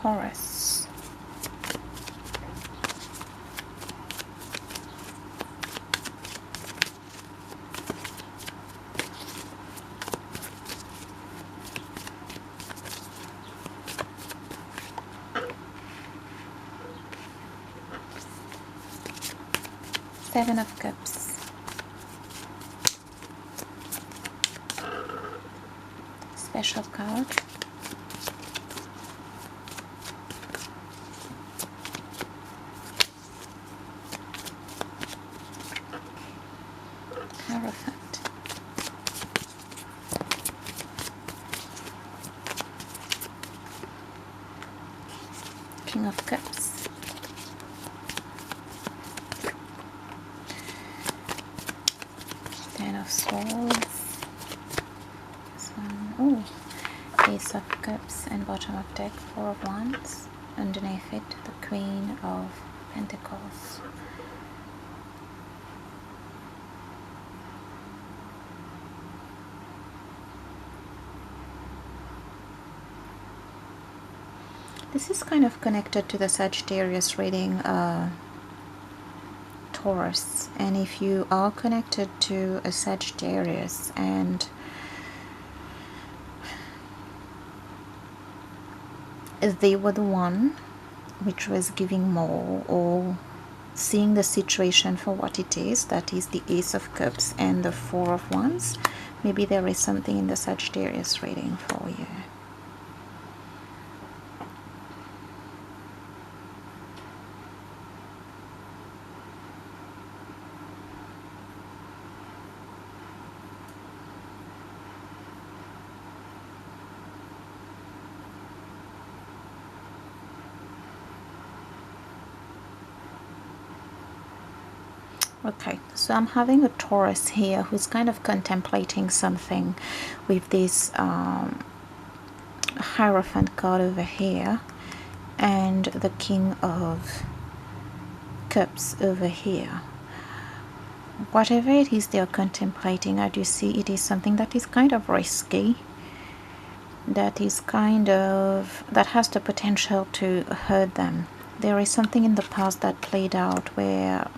Taurus. Seven of Cups. Special card. Hierophant. King of Cups. Ten of Swords. This one, oh, Ace of Cups, and bottom of deck, Four of Wands. Underneath it, the Queen of Pentacles. This is kind of connected to the Sagittarius reading, Taurus. And if you are connected to a Sagittarius and they were the one which was giving more or seeing the situation for what it is, that is the Ace of Cups and the Four of Wands, maybe there is something in the Sagittarius reading for you. Okay, so I'm having a Taurus here who's kind of contemplating something with this Hierophant card over here and the King of Cups over here. Whatever it is they're contemplating, I do see it is something that is kind of risky, that is kind of, that has the potential to hurt them. There is something in the past that played out where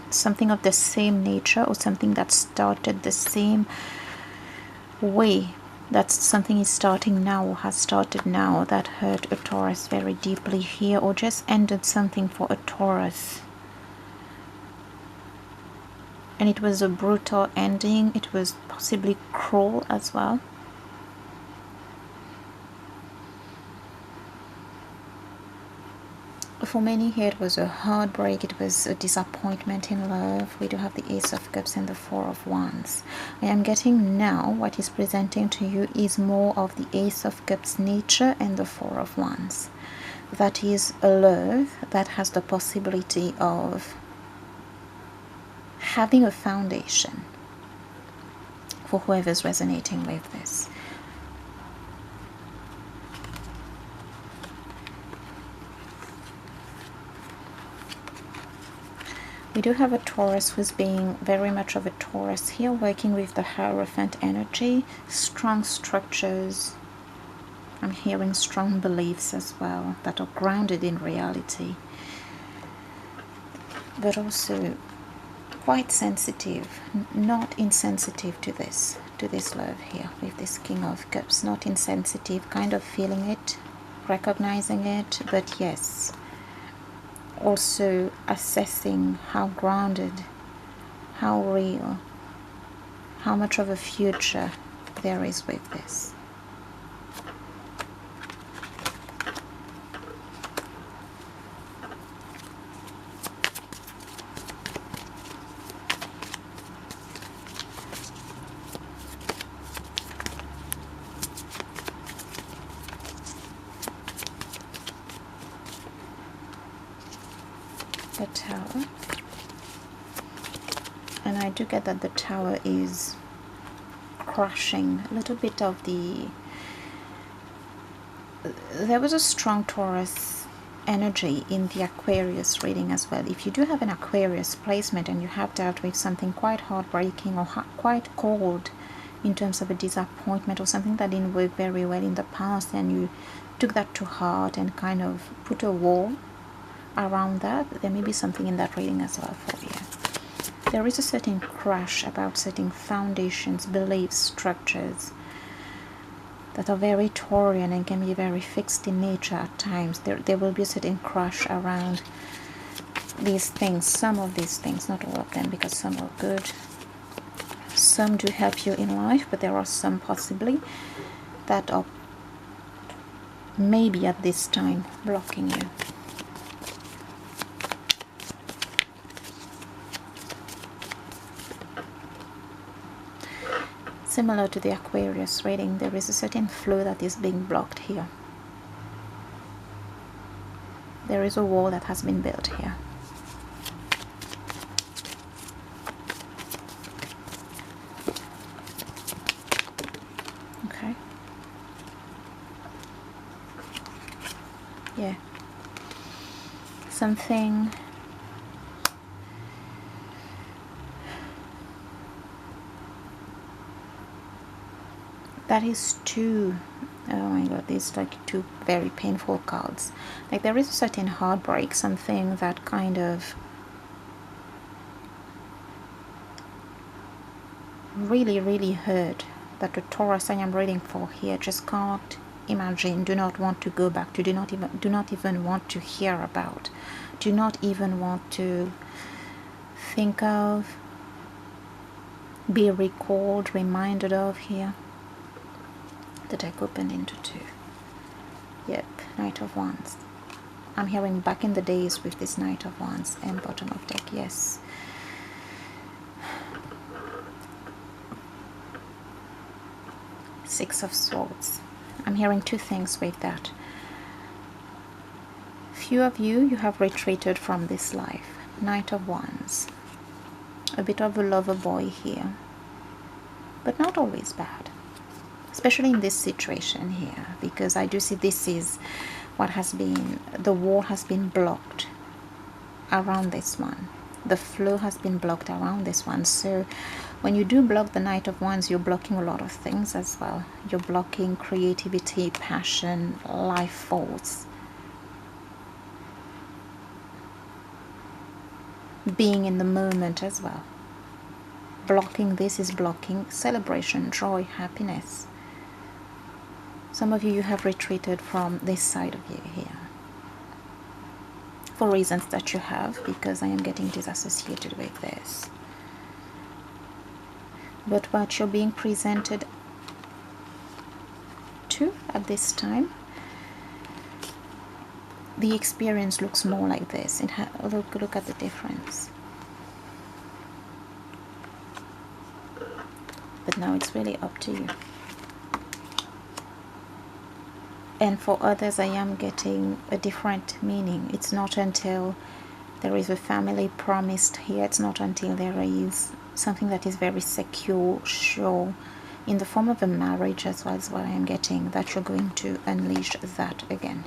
something of the same nature or something that started the same way, that something is starting now or has started now, that hurt a Taurus very deeply here, or just ended something for a Taurus. And it was a brutal ending, it was possibly cruel as well. For many here it was a heartbreak, it was a disappointment in love. We do have the Ace of Cups and the Four of Wands. I am getting now what is presenting to you is more of the Ace of Cups nature and the Four of Wands. That is a love that has the possibility of having a foundation for whoever's resonating with this. We do have a Taurus who's being very much of a Taurus here, working with the Hierophant energy, strong structures. I'm hearing strong beliefs as well that are grounded in reality, but also quite sensitive, not insensitive to this love here with this King of Cups, not insensitive, kind of feeling it, recognizing it, but yes, also assessing how grounded, how real, how much of a future there is with this. The Tower, and I do get that the Tower is crushing a little bit of the, there was a strong Taurus energy in the Aquarius reading as well. If you do have an Aquarius placement and you have dealt with something quite heartbreaking or quite cold in terms of a disappointment or something that didn't work very well in the past, and you took that to heart and kind of put a wall around that. There may be something in that reading as well for you. There is a certain crush about certain foundations, beliefs, structures that are very Taurian and can be very fixed in nature at times. There will be a certain crush around these things, some of these things, not all of them, because some are good. Some do help you in life, but there are some possibly that are maybe at this time blocking you. Similar to the Aquarius reading, there is a certain flow that is being blocked here. There is a wall that has been built here. Okay. Yeah. Something that is too, oh my god, these like two very painful cards. Like there is a certain heartbreak, something that kind of really hurt, that the Taurus I am reading for here just can't imagine, do not want to go back to, do not even want to hear about, do not even want to think of, be recalled, reminded of here. The deck opened into two. Yep, Knight of Wands. I'm hearing back in the days with this Knight of Wands and bottom of deck, yes. Six of Swords. I'm hearing two things with that. Few of you have retreated from this life. Knight of Wands. A bit of a lover boy here, but not always bad. Especially in this situation here, because I do see this is what has been, the wall has been blocked around this one. The flow has been blocked around this one. So when you do block the Knight of Wands, you're blocking a lot of things as well. You're blocking creativity, passion, life force. Being in the moment as well. Blocking this is blocking celebration, joy, happiness. Some of you have retreated from this side of you here. For reasons that you have, because I am getting disassociated with this. But what you're being presented to at this time, the experience looks more like this. Look at the difference. But now it's really up to you. And for others, I am getting a different meaning. It's not until there is a family promised here. It's not until there is something that is very secure, sure, in the form of a marriage as well as what I am getting, that you're going to unleash that again.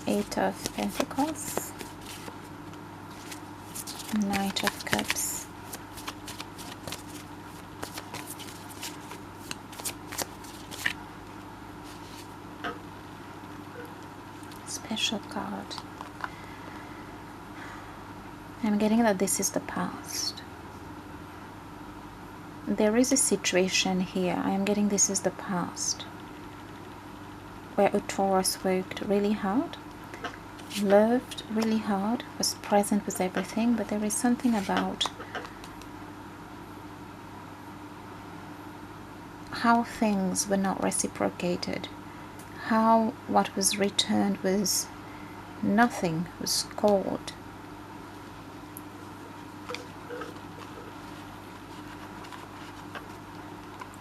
Eight of Pentacles, Knight of Cups, special card. I'm getting that this is the past. There is a situation here. I am getting this is the past, where a Taurus worked really hard, loved really hard, was present with everything, but there is something about how things were not reciprocated, how what was returned was nothing, was cold.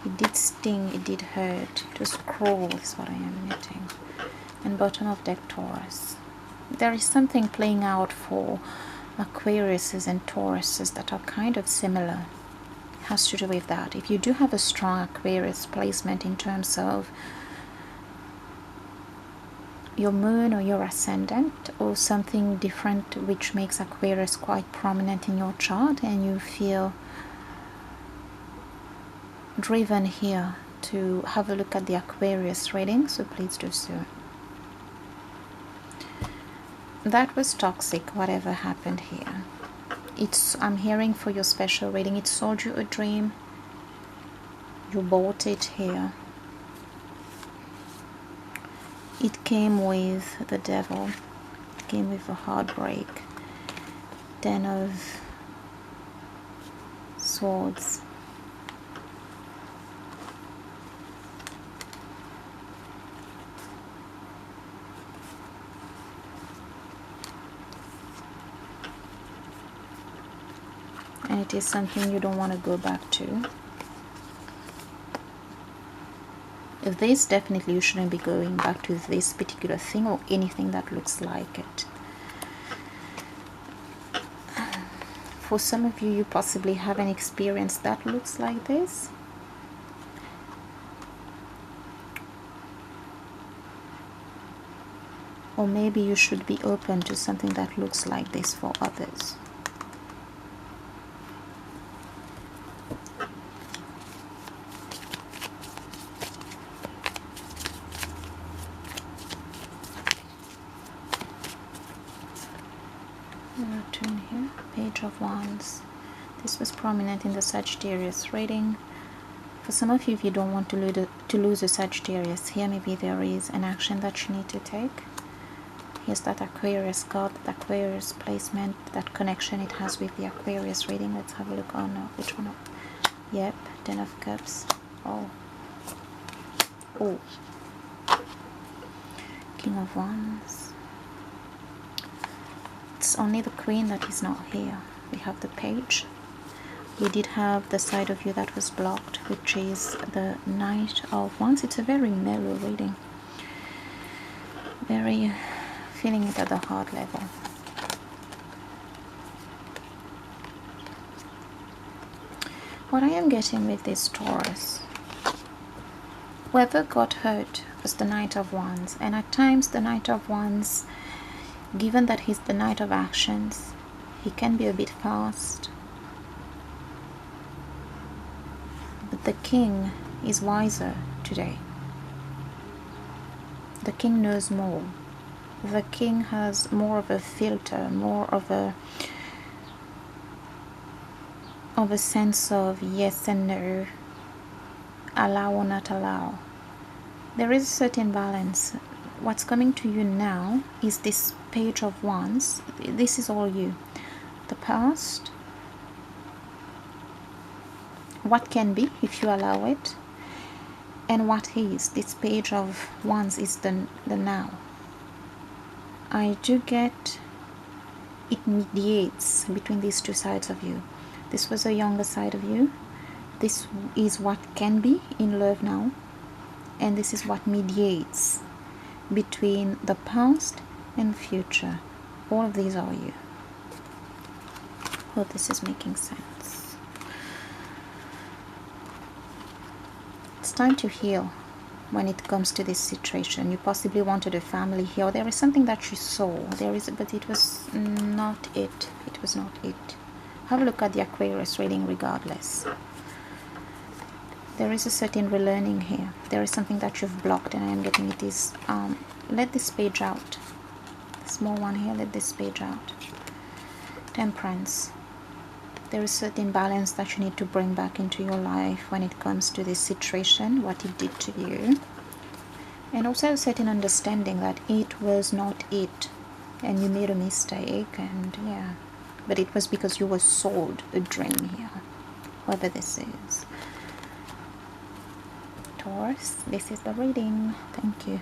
It did sting, it did hurt, it was cruel is what I am getting. And bottom of deck, Taurus. There is something playing out for Aquariuses and Tauruses that are kind of similar. It has to do with that. If you do have a strong Aquarius placement in terms of your moon or your ascendant or something different which makes Aquarius quite prominent in your chart, and you feel driven here to have a look at the Aquarius reading, so please do so. That was toxic, whatever happened here. I'm hearing for your special reading, it sold you a dream, you bought it here. It came with the devil, it came with a heartbreak, 10 of swords. And it is something you don't want to go back to. This definitely, you shouldn't be going back to this particular thing or anything that looks like it. For some of you, you possibly have an experience that looks like this. Or maybe you should be open to something that looks like this for others. Turn here, Page of Wands. This was prominent in the Sagittarius reading. For some of you, if you don't want to lose a Sagittarius here, maybe there is an action that you need to take. Here's that Aquarius card, that Aquarius placement, that connection it has with the Aquarius reading. Let's have a look. Oh no, which one? Yep, 10 of Cups. Oh. Oh. King of Wands. It's only the Queen that is not here. We have the Page. We did have the side of you that was blocked, which is the Knight of Wands. It's a very mellow reading. Very feeling it at the heart level. What I am getting with this Taurus, whoever got hurt was the Knight of Wands, and at times the Knight of Wands, given that he's the Knight of Actions, he can be a bit fast. But the King is wiser today. The King knows more. The King has more of a filter, more of a sense of yes and no, allow or not allow. There is a certain balance. What's coming to you now is this Page of Wands. This is all you. The past, what can be if you allow it, and what is. This Page of Wands is the now. I do get it mediates between these two sides of you. This was a younger side of you. This is what can be in love now, and this is what mediates between the past and future. All of these are you. Hope this is making sense. It's time to heal when it comes to this situation. You possibly wanted a family here. There is something that you saw. But it was not it. It was not it. Have a look at the Aquarius reading regardless. There is a certain relearning here. There is something that you've blocked, and I am getting it is let this page out. The small one here, let this page out. Temperance. There is certain balance that you need to bring back into your life when it comes to this situation, what it did to you. And also a certain understanding that it was not it, and you made a mistake, and yeah. But it was because you were sold a dream here, whoever this is. Taurus, this is the reading. Thank you.